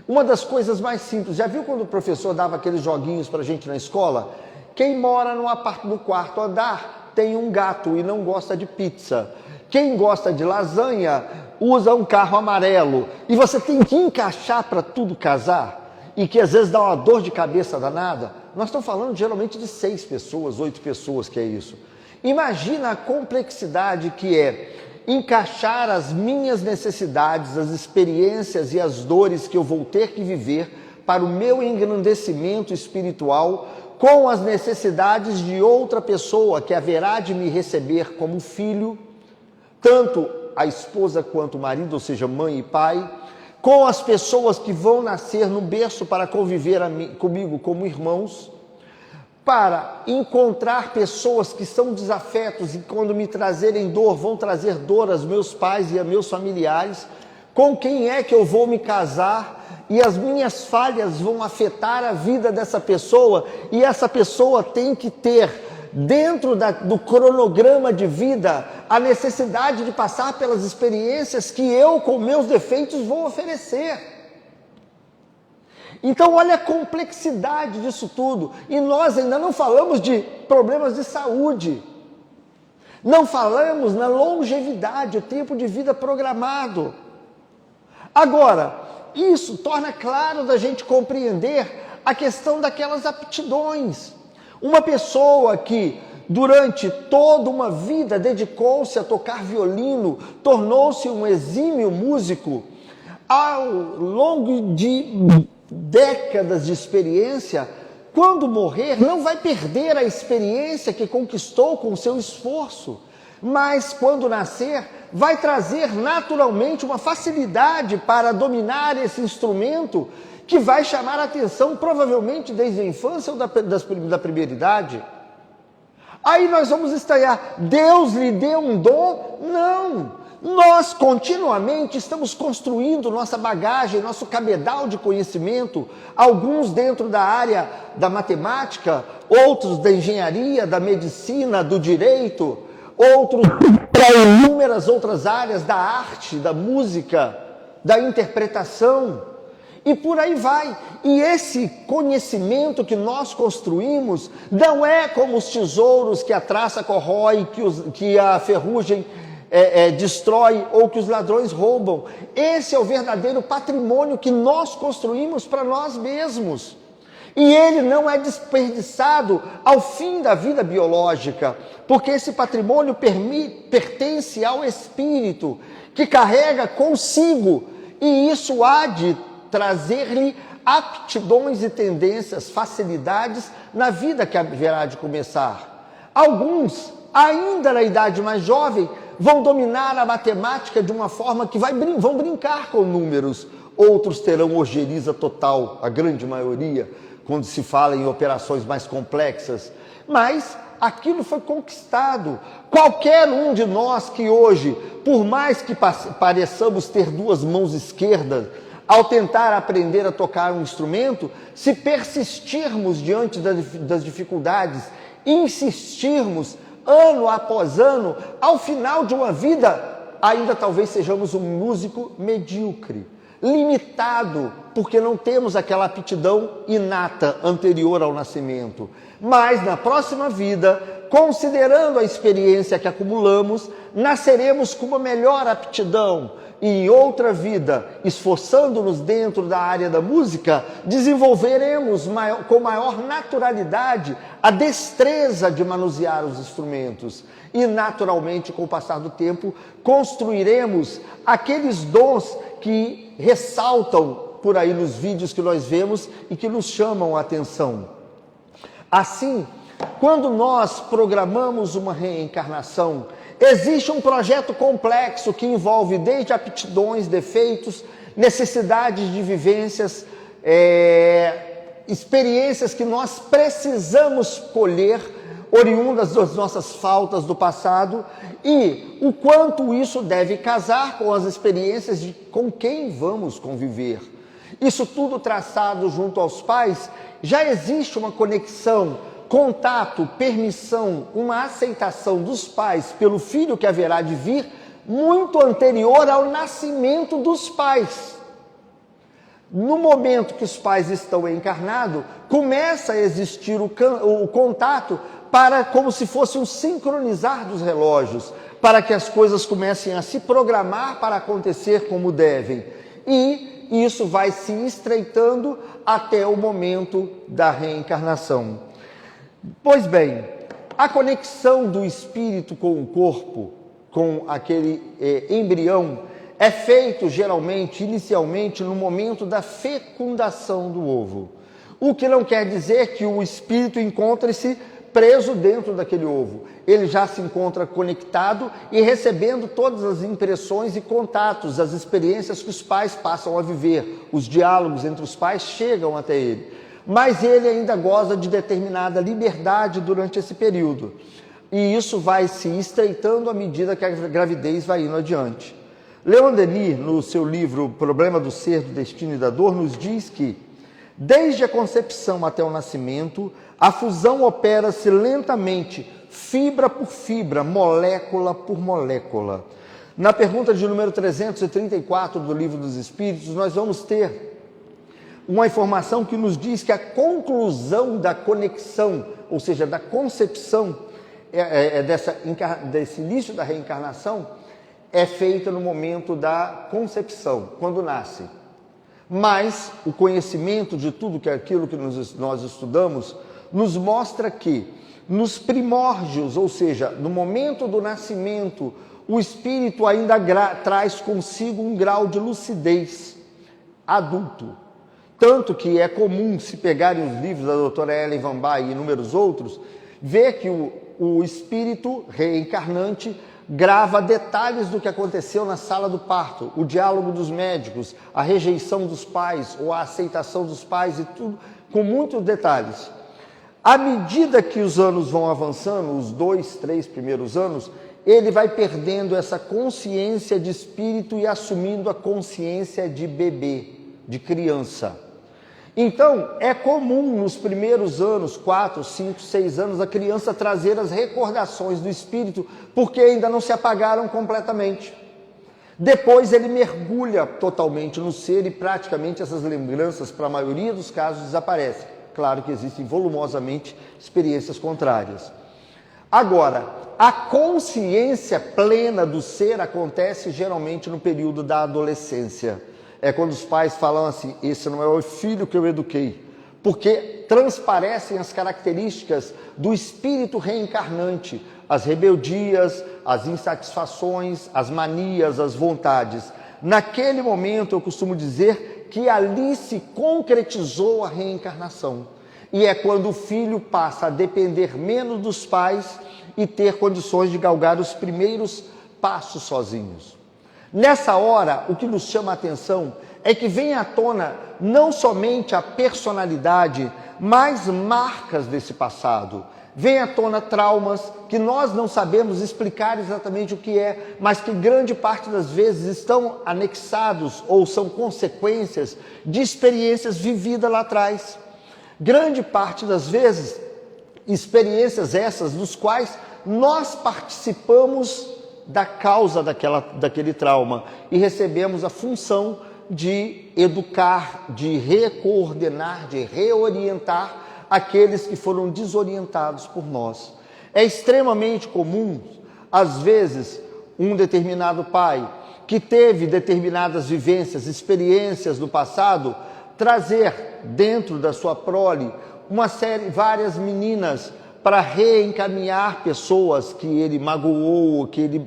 Uma das coisas mais simples, já viu quando o professor dava aqueles joguinhos para a gente na escola? Quem mora no quarto andar tem um gato e não gosta de pizza. Quem gosta de lasanha usa um carro amarelo. E você tem que encaixar para tudo casar, e que às vezes dá uma dor de cabeça danada. Nós estamos falando geralmente de 6 pessoas, 8 pessoas, que é isso. Imagina a complexidade que é encaixar as minhas necessidades, as experiências e as dores que eu vou ter que viver para o meu engrandecimento espiritual com as necessidades de outra pessoa que haverá de me receber como filho, tanto a esposa quanto o marido, ou seja, mãe e pai, com as pessoas que vão nascer no berço para conviver comigo como irmãos, para encontrar pessoas que são desafetos e quando me trazerem dor, vão trazer dor aos meus pais e a meus familiares, com quem é que eu vou me casar e as minhas falhas vão afetar a vida dessa pessoa e essa pessoa tem que ter, dentro do cronograma de vida, a necessidade de passar pelas experiências que eu, com meus defeitos, vou oferecer. Então, olha a complexidade disso tudo. E nós ainda não falamos de problemas de saúde. Não falamos na longevidade, o tempo de vida programado. Agora, isso torna claro da gente compreender a questão daquelas aptidões. Uma pessoa que durante toda uma vida dedicou-se a tocar violino, tornou-se um exímio músico, ao longo de décadas de experiência, quando morrer, não vai perder a experiência que conquistou com o seu esforço, mas quando nascer, vai trazer naturalmente uma facilidade para dominar esse instrumento que vai chamar a atenção provavelmente desde a infância ou da primeira idade. Aí nós vamos estranhar, Deus lhe deu um dom? Não! Nós continuamente estamos construindo nossa bagagem, nosso cabedal de conhecimento, alguns dentro da área da matemática, outros da engenharia, da medicina, do direito, outros para inúmeras outras áreas da arte, da música, da interpretação, e por aí vai. E esse conhecimento que nós construímos não é como os tesouros que a traça corrói, que a ferrugem destrói ou que os ladrões roubam. Esse é o verdadeiro patrimônio que nós construímos para nós mesmos. E ele não é desperdiçado ao fim da vida biológica, porque esse patrimônio pertence ao espírito, que carrega consigo, e isso há de trazer-lhe aptidões e tendências, facilidades na vida que haverá de começar. Alguns, ainda na idade mais jovem, vão dominar a matemática de uma forma que vão brincar com números. Outros terão ojeriza total, a grande maioria, quando se fala em operações mais complexas. Mas aquilo foi conquistado. Qualquer um de nós que hoje, por mais que pareçamos ter 2 mãos esquerdas, ao tentar aprender a tocar um instrumento, se persistirmos diante das dificuldades, insistirmos, ano após ano, ao final de uma vida, ainda talvez sejamos um músico medíocre, limitado, porque não temos aquela aptidão inata anterior ao nascimento. Mas na próxima vida, considerando a experiência que acumulamos, nasceremos com uma melhor aptidão. E em outra vida, esforçando-nos dentro da área da música, desenvolveremos com maior naturalidade a destreza de manusear os instrumentos. E naturalmente, com o passar do tempo, construiremos aqueles dons que ressaltam por aí nos vídeos que nós vemos e que nos chamam a atenção. Assim, quando nós programamos uma reencarnação, existe um projeto complexo que envolve desde aptidões, defeitos, necessidades de vivências, experiências que nós precisamos colher, oriundas das nossas faltas do passado, e o quanto isso deve casar com as experiências de com quem vamos conviver. Isso tudo traçado junto aos pais, já existe uma conexão, contato, permissão, uma aceitação dos pais pelo filho que haverá de vir, muito anterior ao nascimento dos pais. No momento que os pais estão encarnados, começa a existir o contato para, como se fosse um sincronizar dos relógios, para que as coisas comecem a se programar para acontecer como devem. E isso vai se estreitando até o momento da reencarnação. Pois bem, a conexão do espírito com o corpo, com aquele embrião, é feito geralmente, inicialmente, no momento da fecundação do ovo. O que não quer dizer que o espírito encontre-se preso dentro daquele ovo. Ele já se encontra conectado e recebendo todas as impressões e contatos, as experiências que os pais passam a viver. Os diálogos entre os pais chegam até ele. Mas ele ainda goza de determinada liberdade durante esse período. E isso vai se estreitando à medida que a gravidez vai indo adiante. Leon Denis, no seu livro Problema do Ser, do Destino e da Dor, nos diz que, desde a concepção até o nascimento, a fusão opera-se lentamente, fibra por fibra, molécula por molécula. Na pergunta de número 334 do Livro dos Espíritos, nós vamos ter uma informação que nos diz que a conclusão da conexão, ou seja, da concepção, desse início da reencarnação, é feita no momento da concepção, quando nasce. Mas o conhecimento de tudo aquilo que nós estudamos nos mostra que nos primórdios, ou seja, no momento do nascimento, o espírito ainda traz consigo um grau de lucidez adulto. Tanto que é comum, se pegarem os livros da doutora Ellen Van Bay e inúmeros outros, ver que o espírito reencarnante grava detalhes do que aconteceu na sala do parto, o diálogo dos médicos, a rejeição dos pais ou a aceitação dos pais e tudo, com muitos detalhes. À medida que os anos vão avançando, os 2, 3 primeiros anos, ele vai perdendo essa consciência de espírito e assumindo a consciência de bebê, de criança. Então, é comum nos primeiros anos, 4, 5, 6 anos, a criança trazer as recordações do espírito, porque ainda não se apagaram completamente. Depois ele mergulha totalmente no ser e praticamente essas lembranças, para a maioria dos casos, desaparecem. Claro que existem volumosamente experiências contrárias. Agora, a consciência plena do ser acontece geralmente no período da adolescência. É quando os pais falam assim, esse não é o filho que eu eduquei, porque transparecem as características do espírito reencarnante, as rebeldias, as insatisfações, as manias, as vontades. Naquele momento eu costumo dizer que ali se concretizou a reencarnação. E é quando o filho passa a depender menos dos pais e ter condições de galgar os primeiros passos sozinhos. Nessa hora, o que nos chama a atenção é que vem à tona não somente a personalidade, mas marcas desse passado. Vem à tona traumas que nós não sabemos explicar exatamente o que é, mas que grande parte das vezes estão anexados ou são consequências de experiências vividas lá atrás. Grande parte das vezes, experiências essas dos quais nós participamos da causa daquele trauma e recebemos a função de educar, de recoordenar, de reorientar aqueles que foram desorientados por nós. É extremamente comum, às vezes, um determinado pai que teve determinadas vivências, experiências do passado, trazer dentro da sua prole várias meninas para reencaminhar pessoas que ele magoou, que ele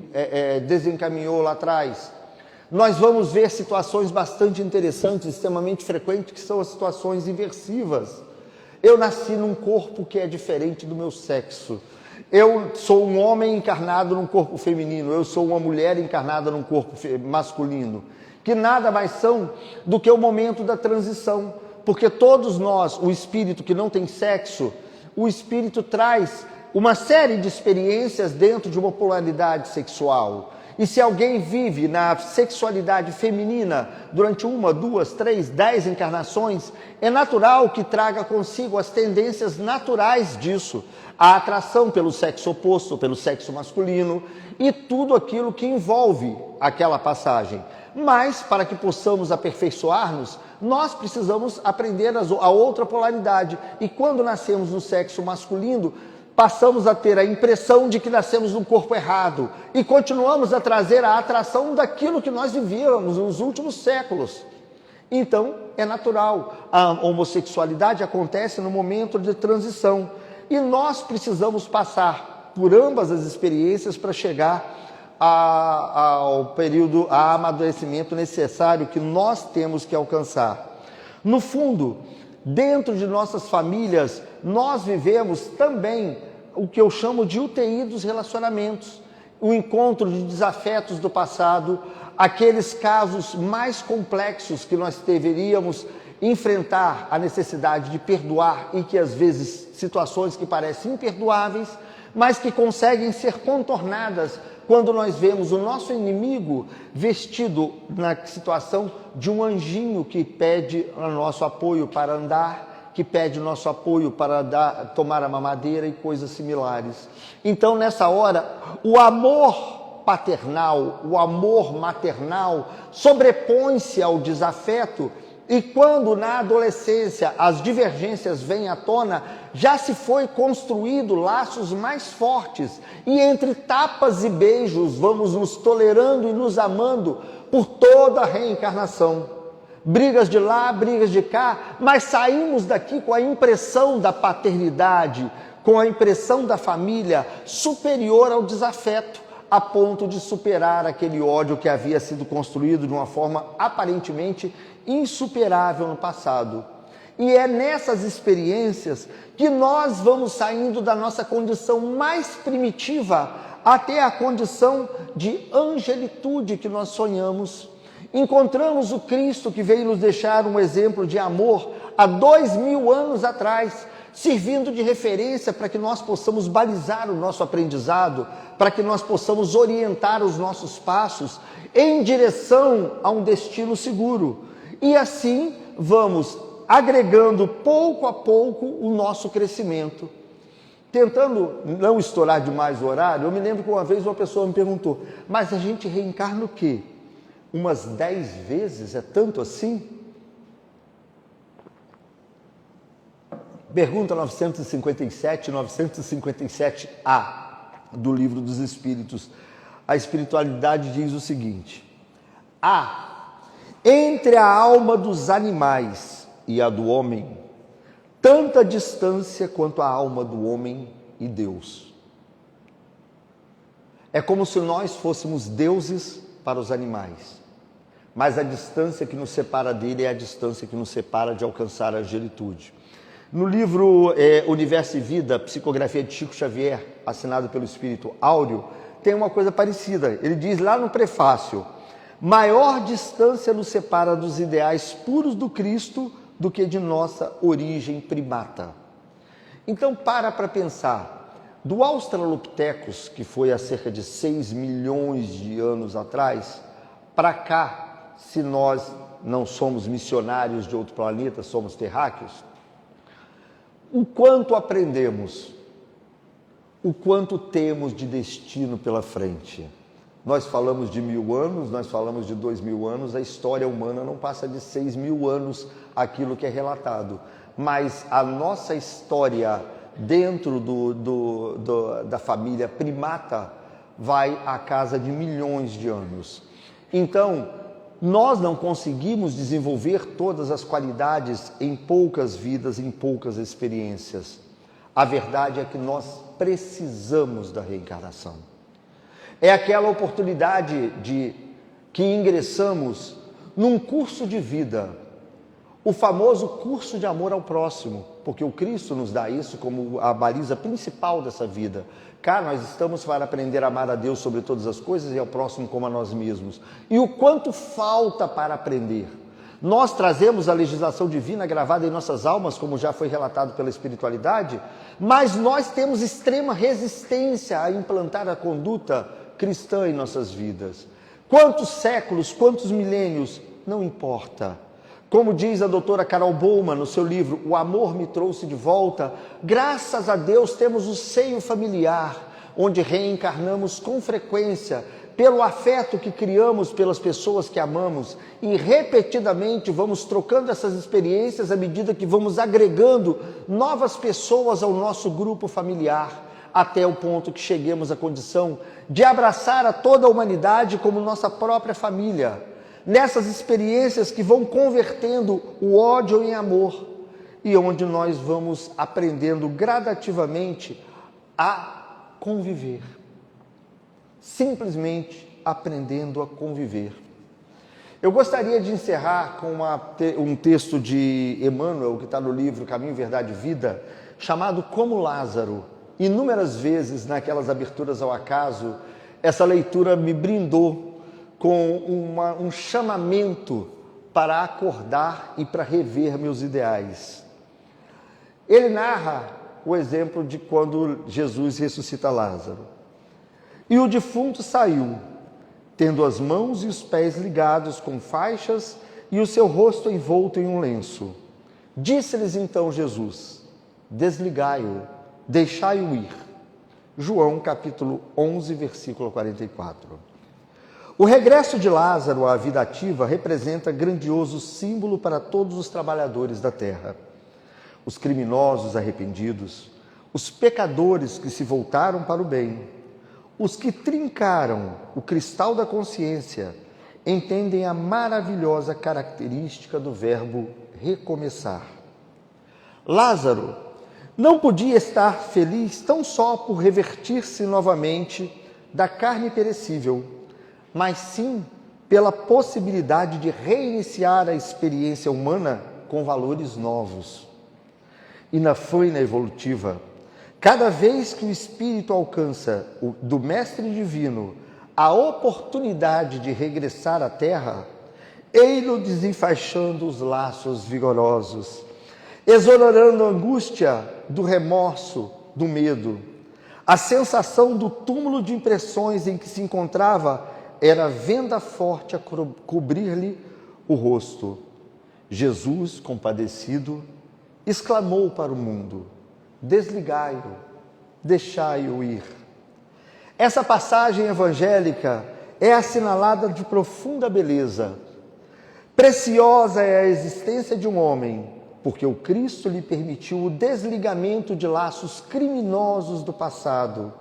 desencaminhou lá atrás. Nós vamos ver situações bastante interessantes, extremamente frequentes, que são as situações inversivas. Eu nasci num corpo que é diferente do meu sexo. Eu sou um homem encarnado num corpo feminino, eu sou uma mulher encarnada num corpo masculino, que nada mais são do que o momento da transição, porque todos nós, o espírito que não tem sexo, o espírito traz uma série de experiências dentro de uma polaridade sexual. E se alguém vive na sexualidade feminina durante 1, 2, 3, 10 encarnações, é natural que traga consigo as tendências naturais disso, a atração pelo sexo oposto, pelo sexo masculino e tudo aquilo que envolve aquela passagem. Mas, para que possamos aperfeiçoar-nos, nós precisamos aprender a outra polaridade. E quando nascemos no sexo masculino, passamos a ter a impressão de que nascemos num corpo errado e continuamos a trazer a atração daquilo que nós vivíamos nos últimos séculos. Então, é natural. A homossexualidade acontece no momento de transição e nós precisamos passar por ambas as experiências para chegar ao período, ao amadurecimento necessário que nós temos que alcançar. No fundo, dentro de nossas famílias, nós vivemos também o que eu chamo de UTI dos relacionamentos, o encontro de desafetos do passado, aqueles casos mais complexos que nós deveríamos enfrentar a necessidade de perdoar e que às vezes situações que parecem imperdoáveis, mas que conseguem ser contornadas quando nós vemos o nosso inimigo vestido na situação de um anjinho que pede o nosso apoio para andar, que pede o nosso apoio para tomar a mamadeira e coisas similares. Então, nessa hora, o amor paternal, o amor maternal sobrepõe-se ao desafeto e quando na adolescência as divergências vêm à tona, já se foi construído laços mais fortes e entre tapas e beijos vamos nos tolerando e nos amando por toda a reencarnação. Brigas de lá, brigas de cá, mas saímos daqui com a impressão da paternidade, com a impressão da família superior ao desafeto, a ponto de superar aquele ódio que havia sido construído de uma forma aparentemente insuperável no passado. E é nessas experiências que nós vamos saindo da nossa condição mais primitiva até a condição de angelitude que nós sonhamos. Encontramos o Cristo que veio nos deixar um exemplo de amor há 2000 anos atrás, servindo de referência para que nós possamos balizar o nosso aprendizado, para que nós possamos orientar os nossos passos em direção a um destino seguro. E assim vamos agregando pouco a pouco o nosso crescimento. Tentando não estourar demais o horário, eu me lembro que uma vez uma pessoa me perguntou, mas a gente reencarna o quê? Umas 10 vezes? É tanto assim? Pergunta 957, 957A do Livro dos Espíritos. A espiritualidade diz o seguinte: entre a alma dos animais e a do homem, tanta distância quanto a alma do homem e Deus. É como se nós fôssemos deuses para os animais, mas a distância que nos separa dele é a distância que nos separa de alcançar a angelitude. No livro Universo e Vida, Psicografia de Chico Xavier, assinado pelo Espírito Áureo, tem uma coisa parecida. Ele diz lá no prefácio: maior distância nos separa dos ideais puros do Cristo do que de nossa origem primata. Então, para pensar, do Australopithecus, que foi há cerca de 6 milhões de anos atrás, para cá, se nós não somos missionários de outro planeta, somos terráqueos, o quanto aprendemos, o quanto temos de destino pela frente. Nós falamos de 1000 anos, nós falamos de 2000 anos, a história humana não passa de 6.000 anos, aquilo que é relatado. Mas a nossa história dentro da família primata vai à casa de milhões de anos. Então, nós não conseguimos desenvolver todas as qualidades em poucas vidas, em poucas experiências. A verdade é que nós precisamos da reencarnação. É aquela oportunidade que ingressamos num curso de vida, o famoso curso de amor ao próximo, porque o Cristo nos dá isso como a baliza principal dessa vida. Cá nós estamos para aprender a amar a Deus sobre todas as coisas e ao próximo como a nós mesmos. E o quanto falta para aprender. Nós trazemos a legislação divina gravada em nossas almas, como já foi relatado pela espiritualidade, mas nós temos extrema resistência a implantar a conduta cristã em nossas vidas. Quantos séculos, quantos milênios, não importa. Como diz a doutora Carol Bowman no seu livro O Amor Me Trouxe de Volta, graças a Deus temos o seio familiar, onde reencarnamos com frequência, pelo afeto que criamos pelas pessoas que amamos, e repetidamente vamos trocando essas experiências à medida que vamos agregando novas pessoas ao nosso grupo familiar, até o ponto que cheguemos à condição de abraçar a toda a humanidade como nossa própria família. Nessas experiências que vão convertendo o ódio em amor, e onde nós vamos aprendendo gradativamente a conviver. Simplesmente aprendendo a conviver. Eu gostaria de encerrar com um texto de Emmanuel, que está no livro Caminho, Verdade e Vida, chamado Como Lázaro. Inúmeras vezes, naquelas aberturas ao acaso, essa leitura me brindou com um chamamento para acordar e para rever meus ideais. Ele narra o exemplo de quando Jesus ressuscita Lázaro. E o defunto saiu, tendo as mãos e os pés ligados com faixas e o seu rosto envolto em um lenço. Disse-lhes então Jesus: desligai-o, deixai-o ir. João capítulo 11, versículo 44. O regresso de Lázaro à vida ativa representa grandioso símbolo para todos os trabalhadores da terra. Os criminosos arrependidos, os pecadores que se voltaram para o bem, os que trincaram o cristal da consciência, entendem a maravilhosa característica do verbo recomeçar. Lázaro não podia estar feliz tão só por revertir-se novamente da carne perecível, mas sim pela possibilidade de reiniciar a experiência humana com valores novos. E na faina evolutiva, cada vez que o espírito alcança do Mestre Divino a oportunidade de regressar à Terra, ei-lo desenfaixando os laços vigorosos, exonerando a angústia do remorso, do medo. A sensação do túmulo de impressões em que se encontrava era venda forte a cobrir-lhe o rosto. Jesus, compadecido, exclamou para o mundo: desligai-o, deixai-o ir. Essa passagem evangélica é assinalada de profunda beleza. Preciosa é a existência de um homem, porque o Cristo lhe permitiu o desligamento de laços criminosos do passado,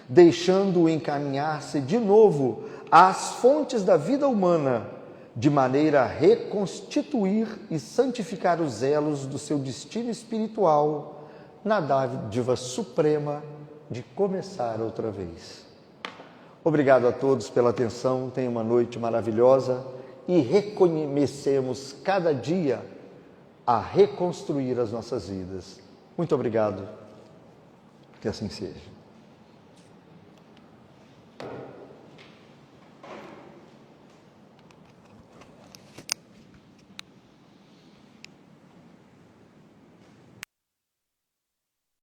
deixando-o encaminhar-se de novo às fontes da vida humana, de maneira a reconstituir e santificar os elos do seu destino espiritual, na dádiva suprema de começar outra vez. Obrigado a todos pela atenção, tenham uma noite maravilhosa e reconhecemos cada dia a reconstruir as nossas vidas. Muito obrigado, que assim seja.